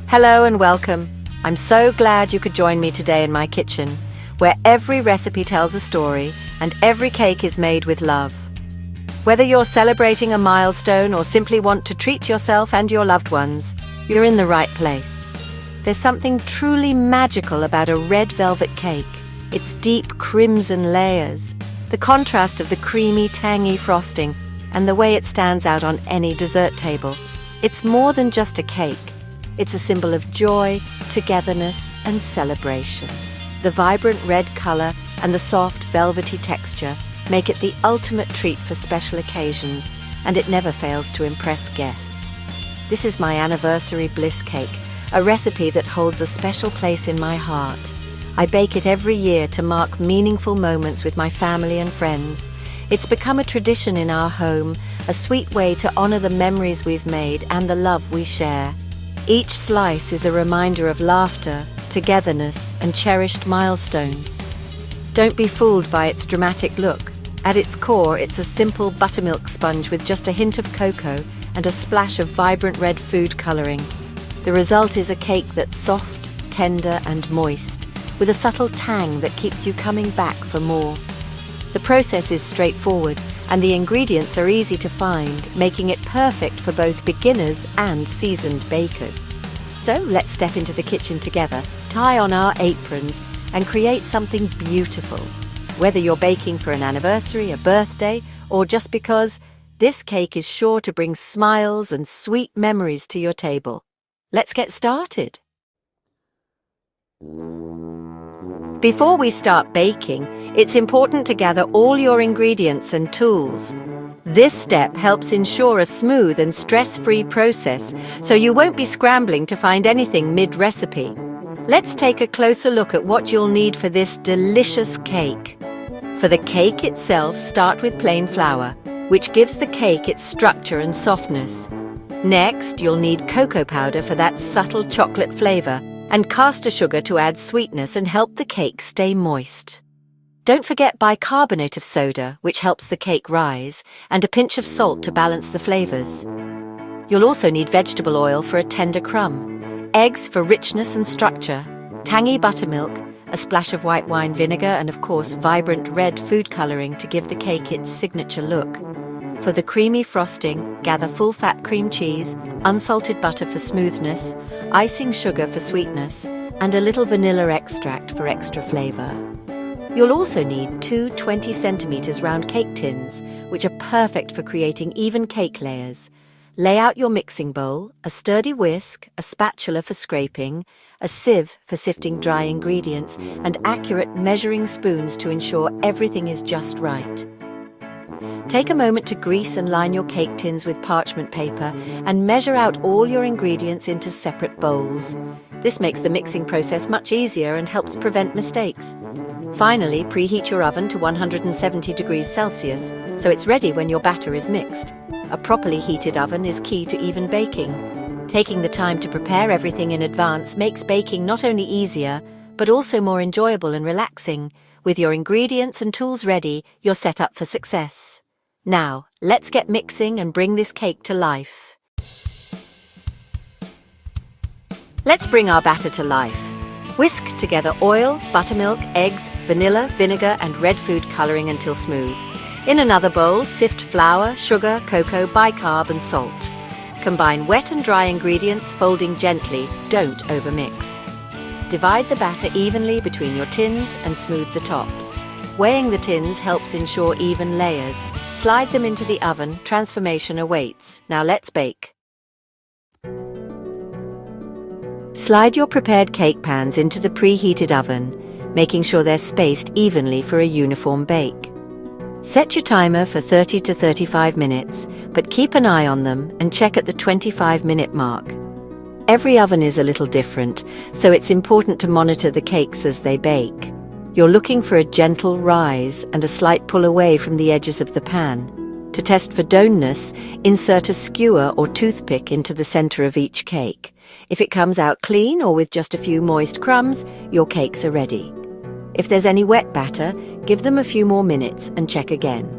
Hello and welcome. I'm so glad you could join me today in my kitchen, where every recipe tells a story and every cake is made with love. Whether you're celebrating a milestone or simply want to treat yourself and your loved ones, you're in the right place. There's something truly magical about a red velvet cake. Its deep crimson layers, the contrast of the creamy, tangy frosting, and the way it stands out on any dessert table. It's more than just a cake. It's a symbol of joy, togetherness, and celebration. The vibrant red color and the soft, velvety texture make it the ultimate treat for special occasions, and it never fails to impress guests. This is my anniversary bliss cake, a recipe that holds a special place in my heart. I bake it every year to mark meaningful moments with my family and friends. It's become a tradition in our home, a sweet way to honor the memories we've made and the love we share. Each slice is a reminder of laughter, togetherness, and cherished milestones. Don't be fooled by its dramatic look. At its core, it's a simple buttermilk sponge with just a hint of cocoa and a splash of vibrant red food coloring. The result is a cake that's soft, tender, and moist, with a subtle tang that keeps you coming back for more. The process is straightforward, and the ingredients are easy to find, making it perfect for both beginners and seasoned bakers. So let's step into the kitchen together, tie on our aprons, and create something beautiful. Whether you're baking for an anniversary, a birthday, or just because, this cake is sure to bring smiles and sweet memories to your table. Let's get started. Before we start baking, it's important to gather all your ingredients and tools. This step helps ensure a smooth and stress-free process, so you won't be scrambling to find anything mid-recipe. Let's take a closer look at what you'll need for this delicious cake. For the cake itself, start with plain flour, which gives the cake its structure and softness. Next, you'll need cocoa powder for that subtle chocolate flavor, and caster sugar to add sweetness and help the cake stay moist. Don't forget bicarbonate of soda, which helps the cake rise, and a pinch of salt to balance the flavors. You'll also need vegetable oil for a tender crumb, eggs for richness and structure, tangy buttermilk, a splash of white wine vinegar, and of course vibrant red food coloring to give the cake its signature look. For the creamy frosting, gather full-fat cream cheese, unsalted butter for smoothness, icing sugar for sweetness, and a little vanilla extract for extra flavor. You'll also need two 20 centimeters round cake tins, which are perfect for creating even cake layers. Lay out your mixing bowl, a sturdy whisk, a spatula for scraping, a sieve for sifting dry ingredients, and accurate measuring spoons to ensure everything is just right. Take a moment to grease and line your cake tins with parchment paper and measure out all your ingredients into separate bowls. This makes the mixing process much easier and helps prevent mistakes. Finally, preheat your oven to 170 degrees Celsius, so it's ready when your batter is mixed. A properly heated oven is key to even baking. Taking the time to prepare everything in advance makes baking not only easier, but also more enjoyable and relaxing. With your ingredients and tools ready, you're set up for success. Now, let's get mixing and bring this cake to life. Let's bring our batter to life. Whisk together oil, buttermilk, eggs, vanilla, vinegar, and red food coloring until smooth. In another bowl, sift flour, sugar, cocoa, bicarb, and salt. Combine wet and dry ingredients, folding gently, don't overmix. Divide the batter evenly between your tins and smooth the tops. Weighing the tins helps ensure even layers. Slide them into the oven, transformation awaits. Now let's bake. Slide your prepared cake pans into the preheated oven, making sure they're spaced evenly for a uniform bake. Set your timer for 30 to 35 minutes, but keep an eye on them and check at the 25-minute mark. Every oven is a little different, so it's important to monitor the cakes as they bake. You're looking for a gentle rise and a slight pull away from the edges of the pan. To test for doneness, insert a skewer or toothpick into the center of each cake. If it comes out clean or with just a few moist crumbs, your cakes are ready. If there's any wet batter, give them a few more minutes and check again.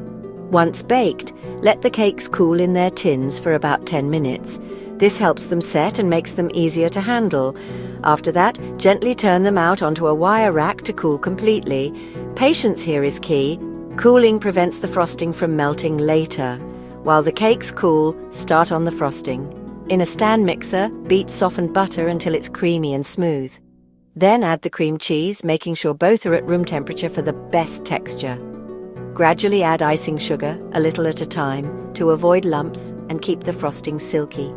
Once baked, let the cakes cool in their tins for about 10 minutes. This helps them set and makes them easier to handle. After that, gently turn them out onto a wire rack to cool completely. Patience here is key. Cooling prevents the frosting from melting later. While the cakes cool, start on the frosting. In a stand mixer, beat softened butter until it's creamy and smooth. Then add the cream cheese, making sure both are at room temperature for the best texture. Gradually add icing sugar, a little at a time, to avoid lumps and keep the frosting silky.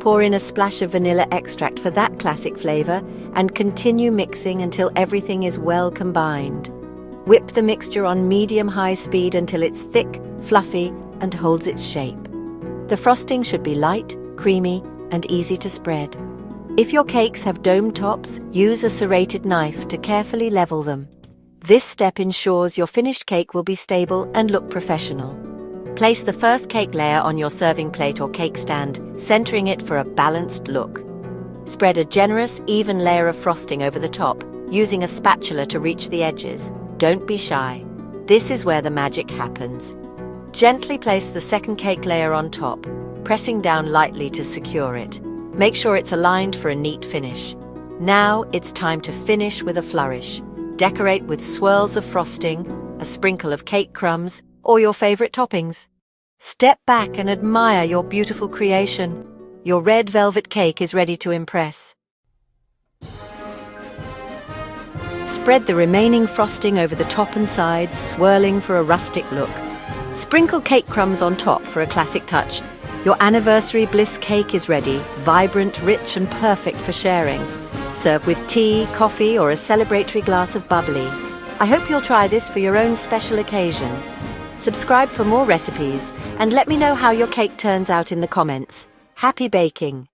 Pour in a splash of vanilla extract for that classic flavor and continue mixing until everything is well combined. Whip the mixture on medium-high speed until it's thick, fluffy, and holds its shape. The frosting should be light, creamy, and easy to spread. If your cakes have dome tops, use a serrated knife to carefully level them. This step ensures your finished cake will be stable and look professional. Place the first cake layer on your serving plate or cake stand, centering it for a balanced look. Spread a generous, even layer of frosting over the top, using a spatula to reach the edges. Don't be shy. This is where the magic happens. Gently place the second cake layer on top, pressing down lightly to secure it. Make sure it's aligned for a neat finish. Now it's time to finish with a flourish. Decorate with swirls of frosting, a sprinkle of cake crumbs, or your favorite toppings. Step back and admire your beautiful creation. Your red velvet cake is ready to impress. Spread the remaining frosting over the top and sides, swirling for a rustic look. Sprinkle cake crumbs on top for a classic touch. Your anniversary bliss cake is ready, vibrant, rich, and perfect for sharing. Serve with tea, coffee, or a celebratory glass of bubbly. I hope you'll try this for your own special occasion. Subscribe for more recipes and let me know how your cake turns out in the comments. Happy baking!